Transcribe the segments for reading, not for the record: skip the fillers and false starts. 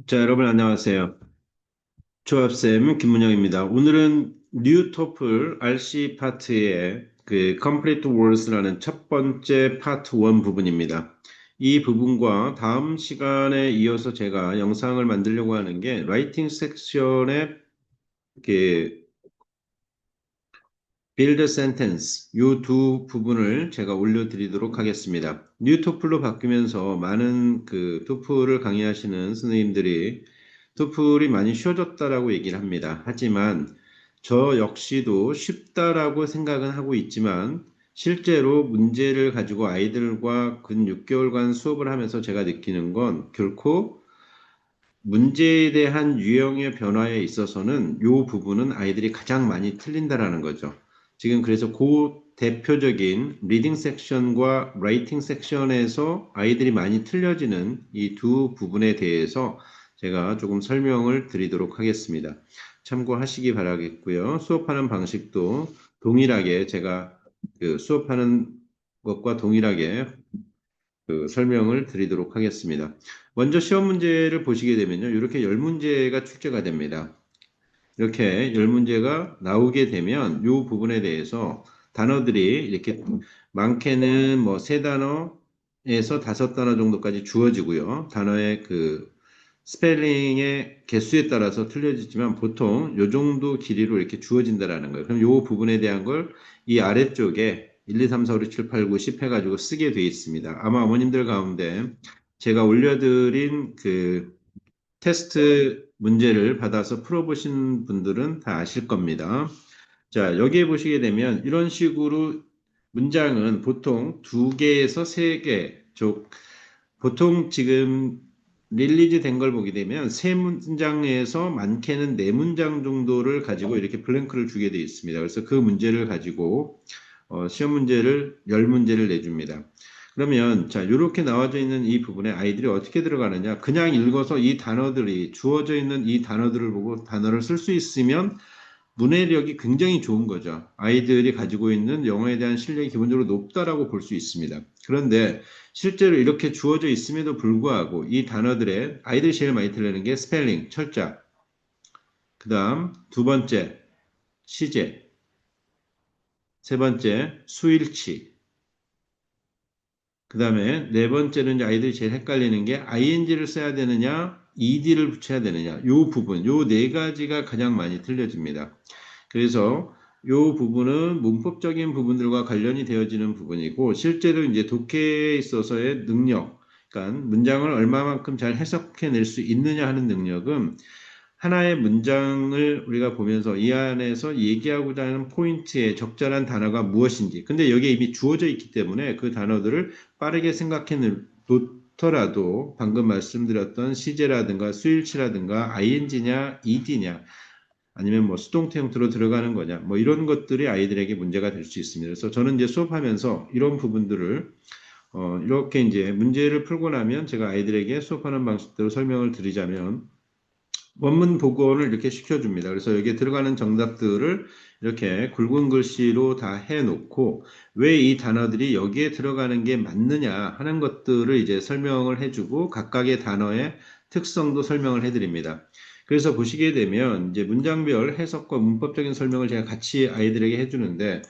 자, 여러분 안녕하세요. 조합쌤 김문영입니다. 오늘은 뉴 토플 RC 파트의 그 Complete Words라는 첫 번째 파트 1 부분입니다. 이 부분과 다음 시간에 이어서 제가 영상을 만들려고 하는 게 라이팅 섹션의 그 build sentence 이 두 부분을 제가 올려드리도록 하겠습니다. 뉴 토플로 바뀌면서 많은 그 토플을 강의하시는 선생님들이 토플이 많이 쉬워졌다라고 얘기를 합니다. 하지만 저 역시도 쉽다라고 생각은 하고 있지만 실제로 문제를 가지고 아이들과 근 6개월간 수업을 하면서 제가 느끼는 건 결코 문제에 대한 유형의 변화에 있어서는 이 부분은 아이들이 가장 많이 틀린다라는 거죠. 지금 그래서 그 대표적인 리딩 섹션과 라이팅 섹션에서 아이들이 많이 틀려지는 이 두 부분에 대해서 제가 조금 설명을 드리도록 하겠습니다. 참고하시기 바라겠고요. 수업하는 방식도 동일하게 제가 그 수업하는 것과 동일하게 그 설명을 드리도록 하겠습니다. 먼저 시험 문제를 보시게 되면요. 이렇게 10문제가 출제가 됩니다. 이렇게 10문제가 나오게 되면 이 부분에 대해서 단어들이 이렇게 많게는 뭐 3단어에서 5단어 정도까지 주어지고요. 단어의 그 스펠링의 개수에 따라서 틀려지지만 보통 이 정도 길이로 이렇게 주어진다라는 거예요. 그럼 이 부분에 대한 걸 이 아래쪽에 1, 2, 3, 4, 5, 6, 7, 8, 9, 10 해가지고 쓰게 돼 있습니다. 아마 어머님들 가운데 제가 올려드린 그 테스트 문제를 받아서 풀어보신 분들은 다 아실 겁니다. 자, 여기에 보시게 되면 이런 식으로 문장은 보통 2개에서 3개, 보통 지금 릴리즈 된 걸 보게 되면 3문장에서 많게는 4문장 정도를 가지고 이렇게 블랭크를 주게 되어 있습니다. 그래서 그 문제를 가지고 시험 문제를 10문제를 내줍니다. 그러면 자, 이렇게 나와져 있는 이 부분에 아이들이 어떻게 들어가느냐? 그냥 읽어서 이 단어들이 주어져 있는 이 단어들을 보고 단어를 쓸 수 있으면 문해력이 굉장히 좋은 거죠. 아이들이 가지고 있는 영어에 대한 실력이 기본적으로 높다라고 볼 수 있습니다. 그런데 실제로 이렇게 주어져 있음에도 불구하고 이 단어들의 아이들이 제일 많이 틀리는 게 스펠링, 철자, 그 다음 두 번째 시제, 세 번째 수일치, 그 다음에 네 번째는 이제 아이들이 제일 헷갈리는 게 ing를 써야 되느냐, ed를 붙여야 되느냐, 요 부분, 요 네 가지가 가장 많이 틀려집니다. 그래서 이 부분은 문법적인 부분들과 관련이 되어지는 부분이고 실제로 이제 독해에 있어서의 능력, 그러니까 문장을 얼마만큼 잘 해석해낼 수 있느냐 하는 능력은 하나의 문장을 우리가 보면서 이 안에서 얘기하고자 하는 포인트의 적절한 단어가 무엇인지 근데 여기에 이미 주어져 있기 때문에 그 단어들을 빠르게 생각해 놓더라도 방금 말씀드렸던 시제라든가 수일치라든가 ing냐 ed냐 아니면 뭐 수동태 형태로 들어가는 거냐, 뭐 이런 것들이 아이들에게 문제가 될 수 있습니다. 그래서 저는 이제 수업하면서 이런 부분들을 이렇게 이제 문제를 풀고 나면 제가 아이들에게 수업하는 방식대로 설명을 드리자면 원문 복원을 이렇게 시켜줍니다. 그래서 여기에 들어가는 정답들을 이렇게 굵은 글씨로 다 해놓고 왜 이 단어들이 여기에 들어가는 게 맞느냐 하는 것들을 이제 설명을 해주고 각각의 단어의 특성도 설명을 해드립니다. 그래서 보시게 되면 이제 문장별 해석과 문법적인 설명을 제가 같이 아이들에게 해주는데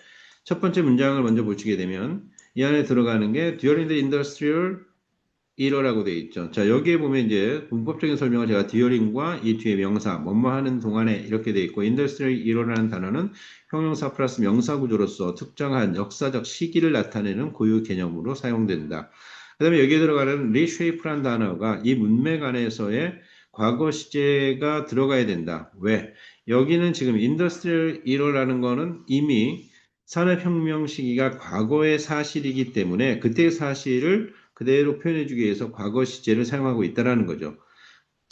첫 번째 문장을 먼저 보시게 되면 이 안에 들어가는 게 during the industrial 이러라고 되어 있죠. 자, 여기에 보면 이제 문법적인 설명을 제가 디어링과 이 뒤에 명사, 뭐뭐 하는 동안에 이렇게 되어 있고, 인더스트리얼 이러라는 단어는 형용사 플러스 명사 구조로서 특정한 역사적 시기를 나타내는 고유 개념으로 사용된다. 그 다음에 여기에 들어가는 reshape라는 단어가 이 문맥 안에서의 과거 시제가 들어가야 된다. 왜? 여기는 지금 인더스트리얼 이러라는 거는 이미 산업혁명 시기가 과거의 사실이기 때문에 그때의 사실을 그대로 표현해주기 위해서 과거 시제를 사용하고 있다는 거죠.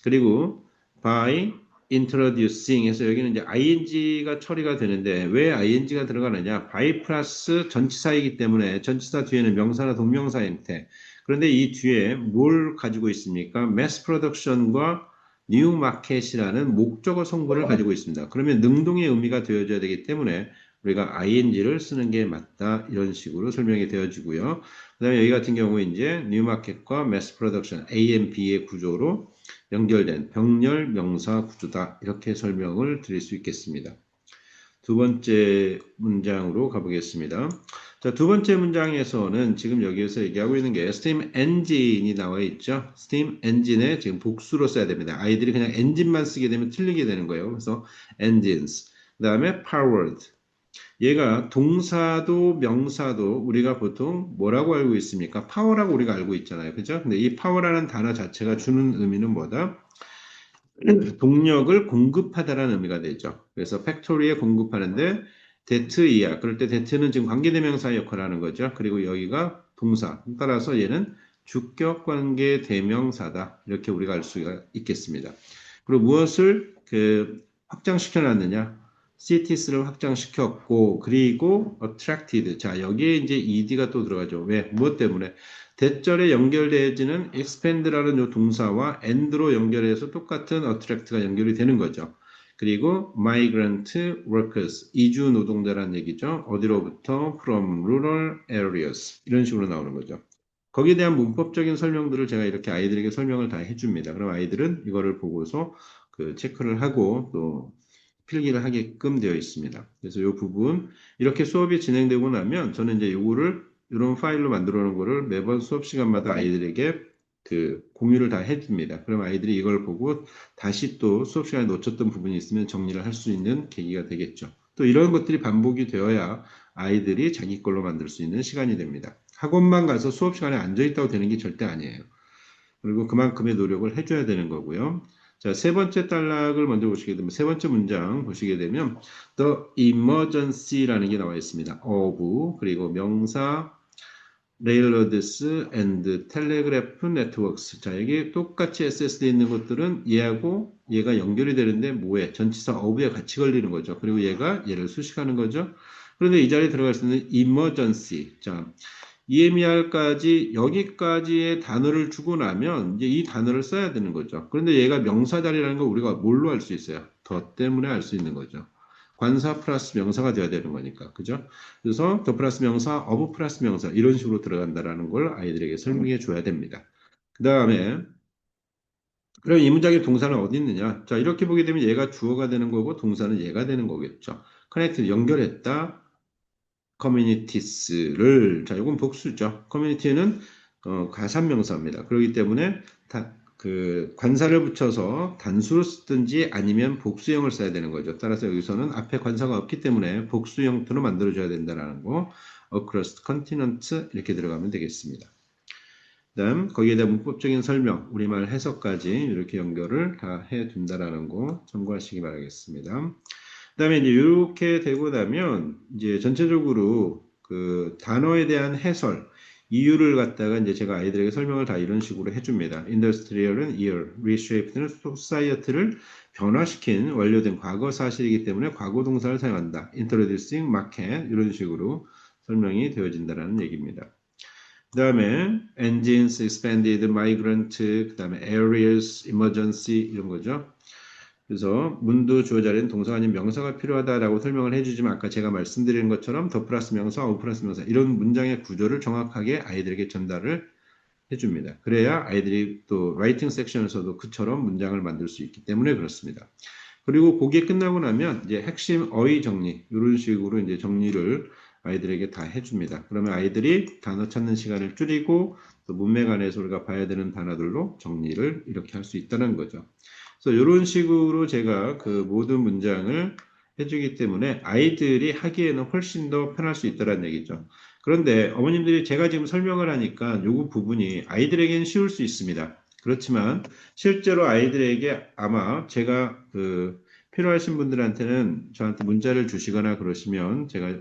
그리고 by introducing 해서 여기는 이제 ing가 처리가 되는데 왜 ing가 들어가느냐? by 플러스 전치사이기 때문에 전치사 뒤에는 명사나 동명사 형태. 그런데 이 뒤에 뭘 가지고 있습니까? mass production과 new market이라는 목적어 성분을 가지고 있습니다. 그러면 능동의 의미가 되어져야 되기 때문에 우리가 ing를 쓰는 게 맞다. 이런 식으로 설명이 되어지고요. 그 다음에 여기 같은 경우에 이제 뉴마켓과 매스 프로덕션 A and B의 구조로 연결된 병렬 명사 구조다. 이렇게 설명을 드릴 수 있겠습니다. 두 번째 문장으로 가보겠습니다. 자, 두 번째 문장에서는 지금 여기에서 얘기하고 있는 게 스팀 엔진이 나와 있죠. 스팀 엔진에 지금 복수로 써야 됩니다. 아이들이 그냥 엔진만 쓰게 되면 틀리게 되는 거예요. 그래서 engines. 그 다음에 powered. 얘가 동사도 명사도 우리가 보통 뭐라고 알고 있습니까? 파워라고 우리가 알고 있잖아요. 그죠? 근데 이 파워라는 단어 자체가 주는 의미는 뭐다? 동력을 공급하다라는 의미가 되죠. 그래서 팩토리에 공급하는데 대트이야. 그럴 때 대트는 지금 관계대명사 역할을 하는 거죠. 그리고 여기가 동사. 따라서 얘는 주격 관계 대명사다. 이렇게 우리가 알 수가 있겠습니다. 그리고 무엇을 확장시켜 놨느냐? cities를 확장시켰고 그리고 attracted. 자, 여기에 이제 ed가 또 들어가죠. 왜? 무엇 때문에? 대절에 연결되어지는 expand라는 요 동사와 and로 연결해서 똑같은 attract가 연결이 되는 거죠. 그리고 migrant workers, 이주 노동자라는 얘기죠. 어디로부터? from rural areas. 이런 식으로 나오는 거죠. 거기에 대한 문법적인 설명들을 제가 이렇게 아이들에게 설명을 다 해줍니다. 그럼 아이들은 이거를 보고서 체크를 하고 또 필기를 하게끔 되어 있습니다. 그래서 이 부분 이렇게 수업이 진행되고 나면 저는 이제 이거를 이런 파일로 만들어 놓은 거를 매번 수업 시간마다 아이들에게 공유를 다 해줍니다. 그럼 아이들이 이걸 보고 다시 또 수업 시간에 놓쳤던 부분이 있으면 정리를 할 수 있는 계기가 되겠죠. 또 이런 것들이 반복이 되어야 아이들이 자기 걸로 만들 수 있는 시간이 됩니다. 학원만 가서 수업 시간에 앉아 있다고 되는 게 절대 아니에요. 그리고 그만큼의 노력을 해줘야 되는 거고요. 자, 세 번째 단락을 먼저 보시게 되면, 세 번째 문장 보시게 되면, the emergency라는 게 나와 있습니다. of, 그리고 명사, railroads and telegraph networks. 자, 여기 똑같이 SSD에 있는 것들은 얘하고 얘가 연결이 되는데 뭐에? 전치사 of에 같이 걸리는 거죠. 그리고 얘를 수식하는 거죠. 그런데 이 자리에 들어갈 수 있는 emergency. 자, EMER까지 여기까지의 단어를 주고 나면 이제 이 단어를 써야 되는 거죠. 그런데 얘가 명사 자리라는 걸 우리가 뭘로 알 수 있어요? 더 때문에 알 수 있는 거죠. 관사 플러스 명사가 돼야 되는 거니까. 그죠? 그래서 더 플러스 명사, of 플러스 명사 이런 식으로 들어간다라는 걸 아이들에게 설명해 줘야 됩니다. 그 다음에 그럼 이 문장의 동사는 어디 있느냐? 자, 이렇게 보게 되면 얘가 주어가 되는 거고 동사는 얘가 되는 거겠죠. connect 연결했다. communities를 자, 이건 복수죠. community는 가산명사입니다. 그렇기 때문에 관사를 붙여서 단수로 쓰든지 아니면 복수형을 써야 되는 거죠. 따라서 여기서는 앞에 관사가 없기 때문에 복수 형태로 만들어줘야 된다는 거. across continent 이렇게 들어가면 되겠습니다. 그다음 거기에 대한 문법적인 설명, 우리말 해석까지 이렇게 연결을 다 해둔다라는 거 참고하시기 바라겠습니다. 그다음에 이제 이렇게 되고 나면 이제 전체적으로 그 단어에 대한 해설, 이유를 갖다가 이제 제가 아이들에게 설명을 다 이런 식으로 해줍니다. Industrial은 year, reshaped는 society를 변화시킨 완료된 과거 사실이기 때문에 과거 동사를 사용한다. Introducing market 이런 식으로 설명이 되어진다라는 얘기입니다. 그 다음에 engines, expanded, migrant, 그 다음에 areas, emergency 이런 거죠. 그래서 문도 주어 자리는 동사가 아닌 명사가 필요하다라고 설명을 해주지만 아까 제가 말씀드린 것처럼 더 플러스 명사, of 플러스 명사 이런 문장의 구조를 정확하게 아이들에게 전달을 해줍니다. 그래야 아이들이 또 라이팅 섹션에서도 그처럼 문장을 만들 수 있기 때문에 그렇습니다. 그리고 그게 끝나고 나면 이제 핵심 어휘 정리 이런 식으로 이제 정리를 아이들에게 다 해줍니다. 그러면 아이들이 단어 찾는 시간을 줄이고 또 문맥 안에서 우리가 봐야 되는 단어들로 정리를 이렇게 할 수 있다는 거죠. 그래서 이런 식으로 제가 그 모든 문장을 해주기 때문에 아이들이 하기에는 훨씬 더 편할 수 있다는 얘기죠. 그런데 어머님들이 제가 지금 설명을 하니까 요 부분이 아이들에게는 쉬울 수 있습니다. 그렇지만 실제로 아이들에게 아마 제가 필요하신 분들한테는 저한테 문자를 주시거나 그러시면 제가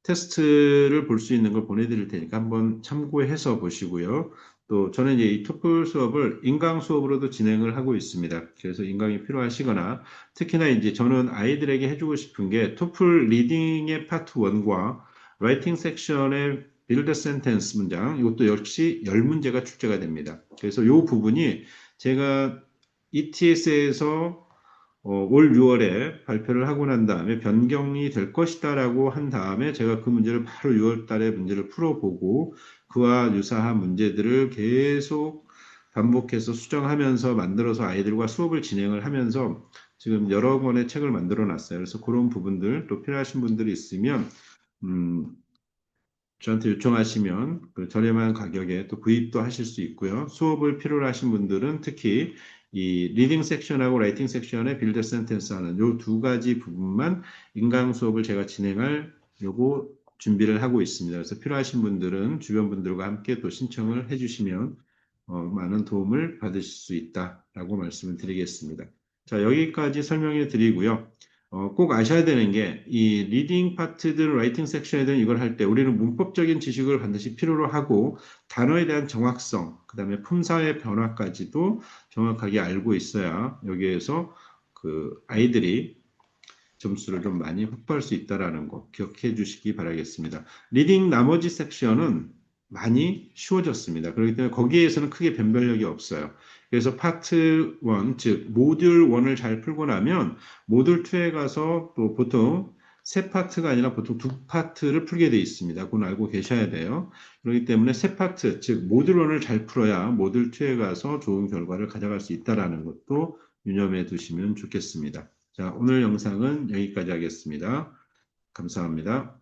테스트를 볼 수 있는 걸 보내드릴 테니까 한번 참고해서 보시고요. 또 저는 이제 이 토플 수업을 인강 수업으로도 진행을 하고 있습니다. 그래서 인강이 필요하시거나 특히나 이제 저는 아이들에게 해주고 싶은 게 토플 리딩의 파트 1과 라이팅 섹션의 빌드 센텐스 문장 이것도 역시 10문제가 출제가 됩니다. 그래서 이 부분이 제가 ETS에서 올 6월에 발표를 하고 난 다음에 변경이 될 것이다라고 한 다음에 제가 그 문제를 바로 6월 달에 문제를 풀어보고 그와 유사한 문제들을 계속 반복해서 수정하면서 만들어서 아이들과 수업을 진행을 하면서 지금 여러 권의 책을 만들어 놨어요. 그래서 그런 부분들 또 필요하신 분들이 있으면 음, 저한테 요청하시면 그 저렴한 가격에 또 구입도 하실 수 있고요. 수업을 필요로 하신 분들은 특히 이 리딩 섹션하고 라이팅 섹션의 빌드 센텐스 하는 요 두 가지 부분만 인강 수업을 제가 진행할 요거 준비를 하고 있습니다. 그래서 필요하신 분들은 주변 분들과 함께 또 신청을 해주시면 많은 도움을 받으실 수 있다라고 말씀을 드리겠습니다. 자, 여기까지 설명해 드리고요. 꼭 아셔야 되는 게 이 리딩 파트든 라이팅 섹션이든 이걸 할 때 우리는 문법적인 지식을 반드시 필요로 하고 단어에 대한 정확성, 그다음에 품사의 변화까지도 정확하게 알고 있어야 여기에서 그 아이들이 점수를 좀 많이 확보할 수 있다라는 거 기억해 주시기 바라겠습니다. 리딩 나머지 섹션은 많이 쉬워졌습니다. 그렇기 때문에 거기에서는 크게 변별력이 없어요. 그래서 파트 1, 즉 모듈 1을 잘 풀고 나면 모듈 2에 가서 또 보통 세 파트가 아니라 보통 두 파트를 풀게 돼 있습니다. 그건 알고 계셔야 돼요. 그렇기 때문에 세 파트, 즉 모듈 1을 잘 풀어야 모듈 2에 가서 좋은 결과를 가져갈 수 있다라는 것도 유념해 두시면 좋겠습니다. 자, 오늘 영상은 여기까지 하겠습니다. 감사합니다.